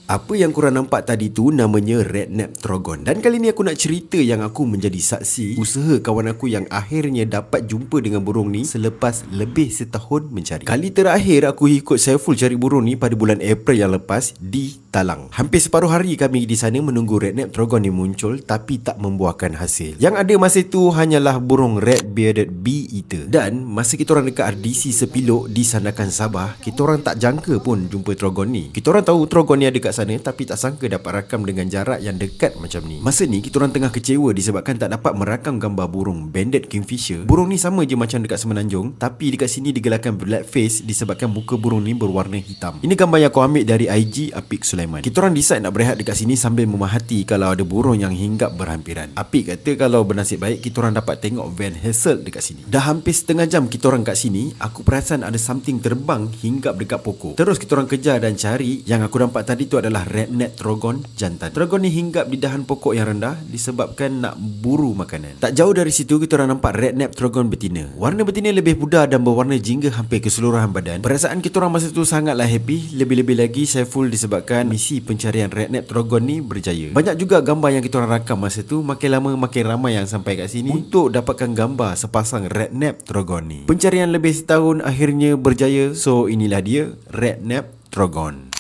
Apa yang korang nampak tadi tu namanya Redknapp Trogon. Dan kali ni aku nak cerita yang aku menjadi saksi usaha kawan aku yang akhirnya dapat jumpa dengan burung ni selepas lebih setahun mencari. Kali terakhir aku ikut Saiful cari burung ni pada bulan April yang lepas di Talang. Hampir separuh hari kami di sana menunggu Redknapp Trogon ni muncul, tapi tak membuahkan hasil. Yang ada masa itu hanyalah burung Red Bearded Bee Eater. Dan masa kita orang dekat RDC Sepilok di Sandakan Sabah, kita orang tak jangka pun jumpa Trogon ni. Kita orang tahu Trogon ni ada kat sana, tapi tak sangka dapat rakam dengan jarak yang dekat macam ni. Masa ni kita orang tengah kecewa disebabkan tak dapat merakam gambar burung Banded Kingfisher. Burung ni sama je macam dekat Semenanjung, tapi dekat sini digelarkan black face disebabkan muka burung ni berwarna hitam. Ini gambar yang aku ambil dari IG Apik Sulaiman. Kita orang decide nak berehat dekat sini sambil memahati kalau ada burung yang hinggap berhampiran. Apik kata kalau bernasib baik kita orang dapat tengok Van Hassel dekat sini. Dah hampir setengah jam kita orang kat sini, aku perasan ada something terbang hinggap dekat pokok. Terus kita orang kejar dan cari. Yang aku nampak tadi tu adalah Redknapp Trogon jantan. Trogon ni hinggap di dahan pokok yang rendah disebabkan nak buru makanan. Tak jauh dari situ kita orang nampak Redknapp Trogon betina. Warna betina lebih pudar dan berwarna jingga hampir keseluruhan badan. Perasaan kita orang masa tu sangatlah happy. Lebih-lebih lagi Saiful disebabkan misi pencarian Redknapp Trogon ni berjaya. Banyak juga gambar yang kita orang rakam masa tu. Makin lama makin ramai yang sampai kat sini untuk dapatkan gambar sepasang Redknapp Trogon ni. Pencarian lebih setahun akhirnya berjaya. So inilah dia Redknapp Trogon.